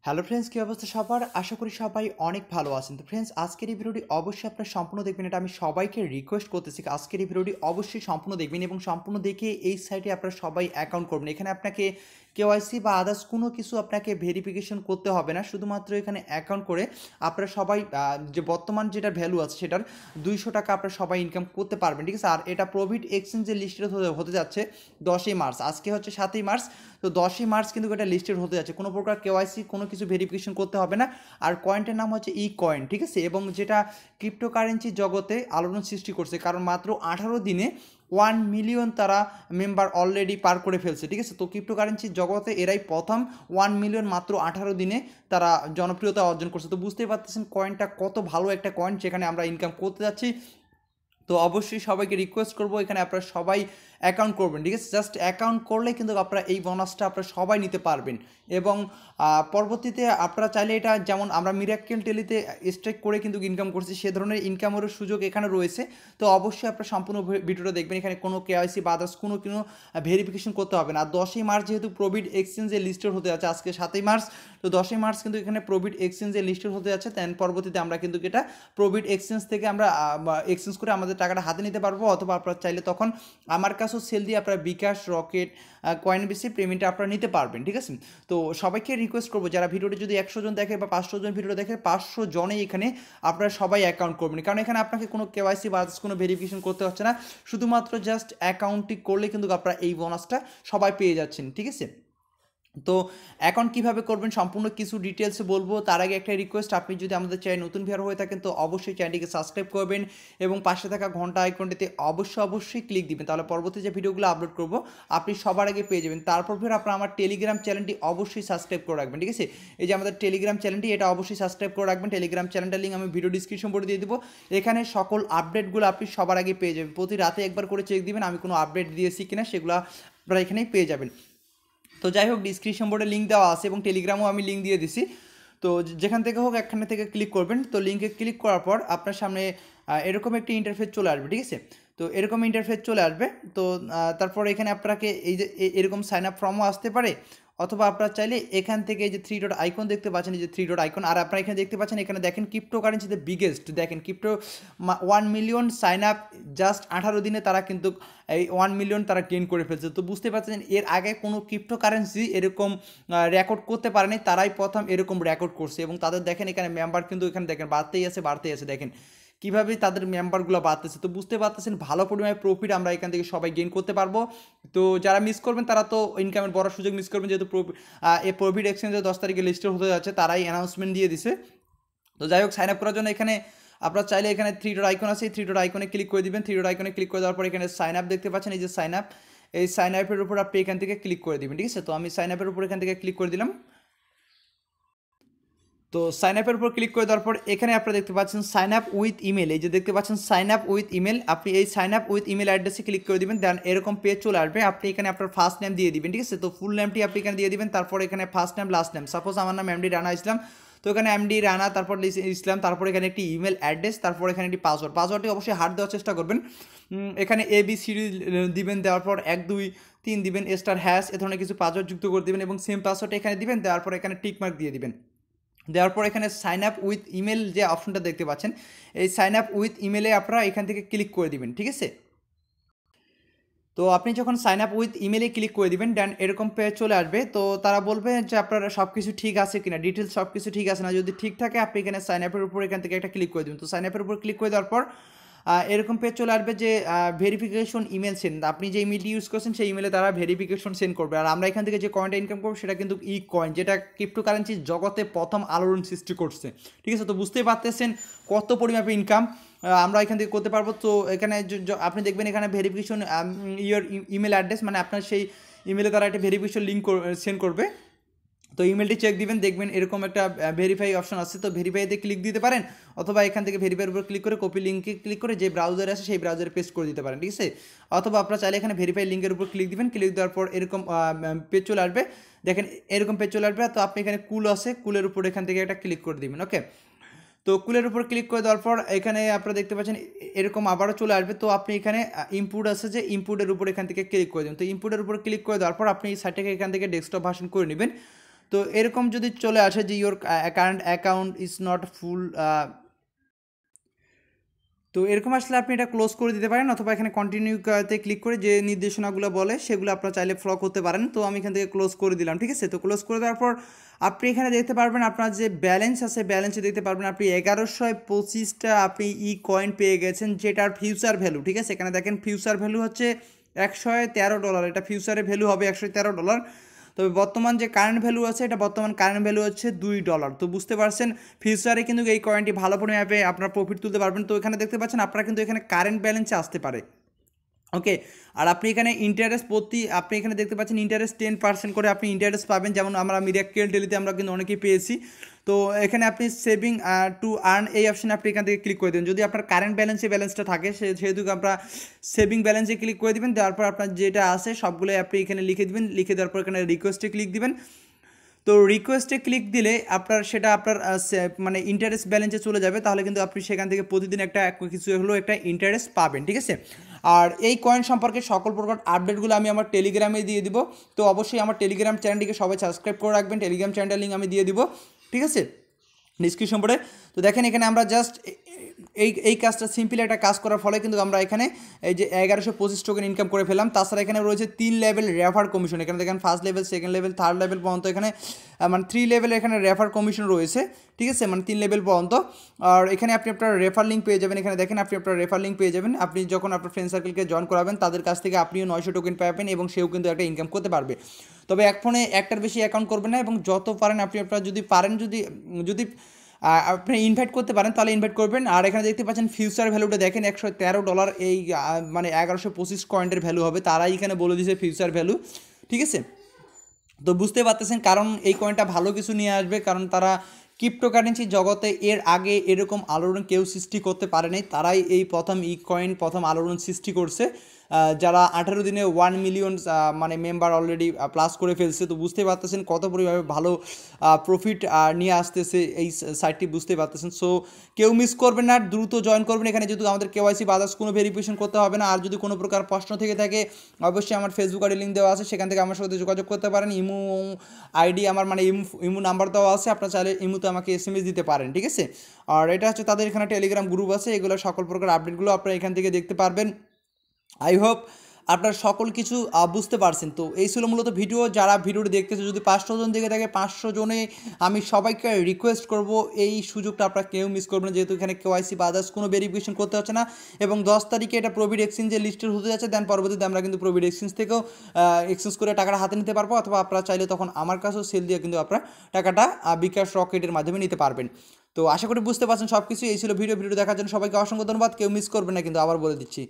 Hello friends, কী অবস্থা সবার? আশা করি সবাই অনেক ভালো আছেন। তো ফ্রেন্ডস, আজকের এই ভিডিওটি অবশ্যই আপনারা সম্পূর্ণ দেখবেন, এটা আমি সবাইকে রিকোয়েস্ট করতেছি। আজকের এই ভিডিওটি অবশ্যই সম্পূর্ণ দেখবেন এবং সম্পূর্ণ দেখে এই সাইটে আপনারা সবাই অ্যাকাউন্ট করবেন। এখানে আপনাকে কেওয়াইসি বা আদার্স কোনো কিছু আপনাকে ভেরিফিকেশন করতে হবে না, শুধুমাত্র এখানে অ্যাকাউন্ট করে আপনারা সবাই যে বর্তমান যেটা ভ্যালু আছে সেটার 200 টাকা আপনারা সবাই ইনকাম করতে পারবেন, ঠিক আছে? আর এটা প্রভিট এক্সচেঞ্জে লিস্টেড হতে যাচ্ছে 10ই মার্চ। আজকে হচ্ছে 7ই মার্চ, তো 10ই মার্চ কিন্তু এটা লিস্টেড হতে যাচ্ছে। কোনো প্রকার কেওয়াইসি কোনো কিছু ভেরিফিকেশন করতে হবে না। আর কয়েনটার নাম হচ্ছে ইকয়েন, ঠিক আছে? এবং যেটা ক্রিপ্টোকারেন্সি জগতে আলোড়ন সৃষ্টি করছে, কারণ মাত্র 18 দিনে 1 মিলিয়ন তারা মেম্বার অলরেডি পার করে ফেলছে, ঠিক আছে? তো ক্রিপ্টোকারেন্সির জগতে এরাই প্রথম 1 মিলিয়ন মাত্র 18 দিনে তারা জনপ্রিয়তা অর্জন করছে। তো বুঝতেই পারতেছেন কয়েনটা কত ভালো একটা কয়েন, যেখানে আমরা ইনকাম করতে যাচ্ছি। তো অবশ্যই সবাইকে রিকোয়েস্ট করবো, এখানে আপনারা সবাই অ্যাকাউন্ট করবেন, ঠিক আছে? জাস্ট অ্যাকাউন্ট করলে কিন্তু আপনারা এই বোনাসটা আপনারা সবাই নিতে পারবেন। এবং পরবর্তীতে আপনারা চাইলে এটা, যেমন আমরা মিরাক্কেল টেলিতে স্ট্রাইক করে কিন্তু ইনকাম করছি, সে ধরনের ইনকামেরও সুযোগ এখানে রয়েছে। তো অবশ্যই আপনারা সম্পূর্ণ ভিডিওটা দেখবেন। এখানে কোনো কেওয়াইসি বা আদার্স কোনো ভেরিফিকেশন করতে হবে না। আর 10ই মার্চ যেহেতু প্রভিট এক্সচেঞ্জে লিস্টেড হতে যাচ্ছে, আজকে 7ই মার্চ, তো 10ই মার্চ কিন্তু এখানে প্রভিট এক্সচেঞ্জে লিস্টেড হতে যাচ্ছে। দেন পরবর্তীতে আমরা কিন্তু এটা প্রভিট এক্সচেঞ্জ থেকে আমরা এক্সচেঞ্জ করে আমাদের টাকাটা হাতে নিতে পারবো, অথবা আপনারা চাইলে তখন আমার কাছেও সেল দিয়ে আপনারা বিকাশ, রকেট, কয়েন বেসি পেমেন্টটা আপনারা নিতে পারবেন, ঠিক আছে? তো সবাইকে রিকোয়েস্ট করবো, যারা ভিডিওটি যদি 100 জন দেখে বা 500 জন ভিডিও দেখে, 500 জনেই এখানে আপনারা সবাই অ্যাকাউন্ট করবেন, কারণ এখানে আপনাকে কোনো কেওয়াইসি বা কোনো ভেরিফিকেশন করতে হচ্ছে না। শুধুমাত্র জাস্ট অ্যাকাউন্টটি করলে কিন্তু আপনারা এই বোনাসটা সবাই পেয়ে যাচ্ছেন, ঠিক আছে? তো অ্যাকাউন্ট কীভাবে করবেন সম্পূর্ণ কিছু ডিটেলসে বলবো। তার আগে একটা রিকোয়েস্ট, আপনি যদি আমাদের চ্যানেল নতুন ভিউয়ার হয়ে থাকেন তো অবশ্যই চ্যানেলটিকে সাবস্ক্রাইব করবেন এবং পাশে থাকা ঘন্টা আইকনটিতে অবশ্যই ক্লিক দিবেন, তাহলে পরবর্তী যে ভিডিওগুলো আপলোড করবো আপনি সবার আগে পেয়ে যাবেন। তারপর ফের আপনারা আমার টেলিগ্রাম চ্যানেলটি অবশ্যই সাবস্ক্রাইব করে রাখবেন, ঠিক আছে? এই যে আমাদের টেলিগ্রাম চ্যানেলটি, এটা অবশ্যই সাবস্ক্রাইব করে রাখবেন। টেলিগ্রাম চ্যানেলটার লিঙ্ক আমি ভিডিও ডিসক্রিপশন বোর্ডে দিয়ে দেবো। এখানে সকল আপডেটগুলো আপনি সবার আগে পেয়ে যাবেন। প্রতি রাতে একবার করে চেক দিবেন আমি কোনো আপডেট দিয়েছি কিনা, সেগুলো আপনারা এখানেই পেয়ে যাবেন। তো যাই হোক, ডিসক্রিপশন বোর্ডে লিঙ্ক দেওয়া আছে এবং টেলিগ্রামও আমি লিঙ্ক দিয়ে দিছি। তো যেখান থেকে হোক এখানে থেকে ক্লিক করবেন। তো লিঙ্কে ক্লিক করার পর আপনার সামনে এরকম একটি ইন্টারফেস চলে আসবে, ঠিক আছে? তো এরকম ইন্টারফেস চলে আসবে। তো তারপর এখানে আপনাকে এই যে এরকম সাইন আপ ফর্মও আসতে পারে, অথবা আপনারা চাইলে এখান থেকে এই যে 3 ডট আইকন দেখতে পাচ্ছেন, এই যে 3 ডট আইকন, আর আপনারা এখানে দেখতে পাচ্ছেন, এখানে দেখেন ক্রিপ্টোকারেন্সিতে বিগেস্ট, দেখেন 1 মিলিয়ন সাইন আপ জাস্ট 18 দিনে তারা কিন্তু এই 1 মিলিয়ন তারা গেইন করে ফেলছে। তো বুঝতে পারছেন এর আগে কোনো ক্রিপ্টোকারেন্সি এরকম রেকর্ড করতে পারেনি, তারাই প্রথম এরকম রেকর্ড করছে। এবং তাদের দেখেন এখানে মেম্বার কিন্তু এখানে দেখেন বাড়তেই আছে, দেখেন কীভাবে তাদের মেম্বারগুলো বাড়তেছে। তো বুঝতে পারতেছেন ভালো পরিমাণে প্রফিট আমরা এখান থেকে সবাই গেইন করতে পারবো। তো যারা মিস করবেন তারা তো ইনকামের বড় সুযোগ মিস করবেন, যেহেতু এই প্রফিট এক্সচেঞ্জে 10 তারিখে লিস্টেড হতে যাচ্ছে, তারাই অ্যানাউন্সমেন্ট দিয়ে দিছে। তো যাই হোক, সাইন আপ করার জন্য এখানে আপনারা চাইলে এখানে 3 ডট আইকন আছে, এই 3 ডট আইকনে ক্লিক করে দিবেন। 3 ডট আইকনে ক্লিক করে দেওয়ার পর এখানে সাইন আপ দেখতে পাচ্ছেন, এই যে সাইন আপ, এই সাইন আপের উপর আপনি এখান থেকে ক্লিক করে দিবেন, ঠিক আছে? তো আমি সাইন আপের উপর এখান থেকে ক্লিক করে দিলাম। তো সাইন আপের উপর ক্লিক করে দেওয়ার পর এখানে আপনারা দেখতে পাচ্ছেন সাইন আপ উইথ ইমেল, এই যে দেখতে পাচ্ছেন সাইন আপ উইথ ইমেল। আপনি এই সাইন আপ উইথ ইমেল অ্যাড্রেসে ক্লিক করে দিবেন, দেন এরকম পেজ চলে আসবে। আপনি এখানে আপনার ফার্স্ট নেম দিয়ে দিবেন, ঠিক আছে? তো ফুল নেমটি আপনি এখানে দিয়ে দিবেন, তারপর এখানে first name last name, suppose আমার নাম এমডি রানা ইসলাম, তো এখানে এমডি রানা, তারপর ইসলাম, তারপর এখানে একটি ইমেল অ্যাড্রেস, তারপর এখানে একটি পাসওয়ার্ডটি অবশ্যই হার্ড দেওয়ার চেষ্টা করবেন। এখানে ABCD দিবেন, দেওয়ার পর 1 2 3 দিবেন, স্টার হ্যাশ এ ধরনের কিছু পাসওয়ার্ড যুক্ত করে দিবেন এবং সেম পাসওয়ার্ডটা এখানে দিবেন, দেওয়ার পর এখানে টিক মার্ক দিয়ে দিবেন। দেওয়ার পর এখানে সাইন আপ উইথ ইমেল যে অপশনটা দেখতে পাচ্ছেন, এই সাইন আপ উইথ ইমেলে আপনারা এখান থেকে ক্লিক করে দিবেন, ঠিক আছে? তো আপনি যখন সাইন আপ উইথ ইমেলে ক্লিক করে দিবেন, দেন এরকম পেজ চলে আসবে। তো তারা বলবে যে আপনারা সব কিছু ঠিক আছে কিনা, ডিটেলস সব কিছু ঠিক আছে না, যদি ঠিক থাকে আপনি এখানে সাইন আপের উপর এখান থেকে একটা ক্লিক করে দেবেন। তো সাইন আপের উপর ক্লিক করে দেওয়ার পর এরকম পেজ চলে আসবে যে ভেরিফিকেশন ইমেল সেন্ড, আপনি যে ইমেলটি ইউজ করছেন সেই ইমেলে তারা ভেরিফিকেশন সেন্ড করবে। আর আমরা এখান থেকে যে কয়েনটা ইনকাম করবো সেটা কিন্তু ইকয়েন, যেটা ক্রিপ্টোকারেন্সির জগতে প্রথম আলোড়ন সৃষ্টি করছে, ঠিক আছে? তো বুঝতেই পারতেছেন কত পরিমাপে ইনকাম আমরা এখান থেকে করতে পারবো। তো এখানে আপনি দেখবেন এখানে ভেরিফিকেশন ইয়োর ইমেল অ্যাড্রেস, মানে আপনার সেই ইমেলে তারা একটা ভেরিফিকেশন লিঙ্ক সেন্ড করবে। তো ইমেলটি চেক দিবেন, দেখবেন এরকম একটা ভেরিফাই অপশন আছে, তো ভেরিফাইতে ক্লিক দিতে পারেন, অথবা এখান থেকে ভেরিফাইয়ের উপর ক্লিক করে কপি লিঙ্কে ক্লিক করে যে ব্রাউজারে আছে সেই ব্রাউজারে পেস্ট করে দিতে পারেন, ঠিক আছে? অথবা আপনারা চাইলে এখানে ভেরিফাই লিঙ্কের উপর ক্লিক দিবেন, ক্লিক দেওয়ার পর এরকম পেজ চলে আসবে, দেখেন এরকম পেজ চলে আসবে। তো আপনি এখানে কুল আছে, কুলের উপর এখান থেকে একটা ক্লিক করে দিবেন, ওকে? তো কুলের উপর ক্লিক করে দেওয়ার পর এখানে আপনারা দেখতে পাচ্ছেন এরকম আবারও চলে আসবে। তো আপনি এখানে ইনপুট আছে, যে ইনপুটের উপর এখান থেকে ক্লিক করে দেবেন। তো ইনপুটের উপর ক্লিক করে দেওয়ার পর আপনি এই সাইটটাকে এখান থেকে ডেস্কটপ ভার্সন করে নেবেন। তো এরকম যদি চলে আসে যে your current account is not full, তো এরকম আসলে আপনি এটা ক্লোজ করে দিতে পারেন, অথবা এখানে কন্টিনিউতে ক্লিক করে যে নির্দেশনাগুলো বলে সেগুলো আপনারা চাইলে ফলো করতে পারেন। তো আমি এখান থেকে ক্লোজ করে দিলাম, ঠিক আছে। তো ক্লোজ করে দেওয়ার পর আপনি এখানে দেখতে পারবেন আপনার যে ব্যালেন্স আছে, ব্যালেন্সে দেখতে পারবেন আপনি 1125টা আপনি কয়েন পেয়ে গেছেন, যেটার ফিউচার ভ্যালু, ঠিক আছে। এখানে দেখেন ফিউচার ভ্যালু হচ্ছে $113, এটা ফিউচারে ভ্যালু হবে $113। তবে বর্তমান যে কারেন্ট ভ্যালু আছে, এটা বর্তমান কারেন্ট ভ্যালু হচ্ছে $2। তো বুঝতে পারছেন ফিউচারে কিন্তু এই কয়েনটি ভালো পরিমাণে আপনার প্রফিট তুলতে পারবেন। তো এখানে দেখতে পাচ্ছেন আপনারা কিন্তু এখানে কারেন্ট ব্যালেন্সে আসতে পারে, ওকে। আর আপনি এখানে ইন্টারেস্ট আপনি এখানে দেখতে পাচ্ছেন ইন্টারেস্ট 10% করে আপনি ইন্টারেস্ট পাবেন, যেমন আমরা মিরাক্কেল ডেলিতে আমরা কিন্তু অনেকেই পেয়েছি। তো এখানে আপনি সেভিং টু আর্ন এই অপশানে আপনি এখান থেকে ক্লিক করে দেবেন। যদি আপনার কারেন্ট ব্যালেন্সটা থাকে সেহেতু আপনার সেভিং ব্যালেন্সে ক্লিক করে দেবেন, দেওয়ার পর আপনার যেটা আছে সবগুলোই আপনি এখানে লিখে দেবেন, লিখে দেওয়ার পর এখানে রিকোয়েস্টে ক্লিক দিবেন। তো রিকোয়েস্টে ক্লিক দিলে সেটা আপনার মানে ইন্টারেস্ট ব্যালেন্সে চলে যাবে, তাহলে কিন্তু আপনি সেখান থেকে প্রতিদিন কিছু হলেও একটা ইন্টারেস্ট পাবেন, ঠিক আছে। আর এই কয়েন সম্পর্কে সকল প্রকার আপডেটগুলো আমি আমার টেলিগ্রামে দিয়ে দিব। তো অবশ্যই আমার টেলিগ্রাম চ্যানেলটিকে সবাই সাবস্ক্রাইব করে রাখবেন, টেলিগ্রাম চ্যানেলের লিঙ্ক আমি দিয়ে দিব, ঠিক আছে, ডিসক্রিপশন পড়ে। তো দেখেন এখানে আমরা জাস্ট এই কাজটা সিম্পলি একটা কাজ করার ফলে কিন্তু আমরা এখানে এই যে 1125 টোকেন ইনকাম করে ফেলাম। তাছাড়া এখানে রয়েছে 3 লেভেল রেফার কমিশন, এখানে দেখেন first level, second level, third level পর্যন্ত এখানে মানে 3 লেভেলের এখানে রেফার কমিশন রয়েছে, ঠিক আছে, মানে 3 লেভেল পর্যন্ত। আর এখানে আপনি আপনার রেফার লিঙ্ক পেয়ে যাবেন, এখানে দেখেন আপনি আপনার রেফার লিঙ্ক পেয়ে যাবেন। আপনি যখন আপনার ফ্রেন্ড সার্কেলকে জয়েন করাবেন তাদের কাছ থেকে আপনিও 900 টোকেন পাবেন এবং সেও কিন্তু একটা ইনকাম করতে পারবে। তবে এক ফোনে একটার বেশি অ্যাকাউন্ট করবেন না, এবং যত পারেন আপনি আপনার যদি আপনি ইনভাইট করতে পারেন তাহলে ইনভাইট করবেন। আর এখানে দেখতে পাচ্ছেন ফিউচার ভ্যালুটা দেখেন $113, এই মানে 1125 কয়েন্টের ভ্যালু হবে, তারাই এখানে বলে দিয়েছে ফিউচার ভ্যালু, ঠিক আছে। তো বুঝতে পারতেছেন কারণ এই কয়েনটা ভালো কিছু নিয়ে আসবে, কারণ তারা ক্রিপ্টোকারেন্সি জগতে এর আগে এরকম আলোড়ন কেউ সৃষ্টি করতে পারে নাই, তারাই এই প্রথম কয়েন প্রথম আলোড়ন সৃষ্টি করছে, যারা 18 দিনে 1 মিলিয়ন মানে মেম্বার অলরেডি প্লাস করে ফেলছে। তো বুঝতে পারতেছেন কত পরিমাণে ভালো প্রফিট নিয়ে আসতেছে এই সাইটটি, বুঝতে পারতেছেন। সো কেউ মিস করবেন না, দ্রুত জয়েন করবেন। এখানে যেহেতু আমাদের কেওয়াইসি বা আদার্স কোনো ভেরিফিকেশন করতে হবে না। আর যদি কোনো প্রকার প্রশ্ন থেকে থাকে অবশ্যই আমার ফেসবুক আইডি লিঙ্ক দেওয়া আছে, সেখান থেকে আমার সাথে যোগাযোগ করতে পারেন। ইমো আইডি আমার মানে ইমো নাম্বার দেওয়া আছে, আপনার চাইলে ইমোতে আমাকে SMS দিতে পারেন, ঠিক আছে। আর এটা হচ্ছে তাদের এখানে টেলিগ্রাম গ্রুপ আছে, এগুলো সকল প্রকার আপডেটগুলো আপনারা এখান থেকে দেখতে পারবেন। আই হোপ আপনারা সকল কিছু বুঝতে পারছেন। তো এই ছিল মূলত ভিডিও, যারা ভিডিওটি দেখতেছে যদি 500 জন দেখে থাকে 500 জনে আমি সবাইকে রিকোয়েস্ট করব এই সুযোগটা আপনারা কেউ মিস করবেন না, যেহেতু এখানে কেওয়াইসি বা আদার্স কোনো ভেরিফিকেশন করতে হচ্ছে না। এবং 10 তারিখে এটা প্রভিড এক্সচেঞ্জে লিস্টেড হতে যাচ্ছে, দেন পরবর্তীতে আমরা কিন্তু প্রভিড এক্সচেঞ্জ থেকেও এক্সচেঞ্জ করে টাকাটা হাতে নিতে পারবো, অথবা আপনারা চাইলে তখন আমার কাছেও সেল দিয়ে কিন্তু আপনারা টাকাটা বিকাশ রকেটের মাধ্যমে নিতে পারবেন। তো আশা করি বুঝতে পারছেন সব কিছু। এই ছিল ভিডিও দেখার জন্য সবাইকে অসংখ্য ধন্যবাদ, কেউ মিস করবেন না কিন্তু, আবার বলে দিচ্ছি।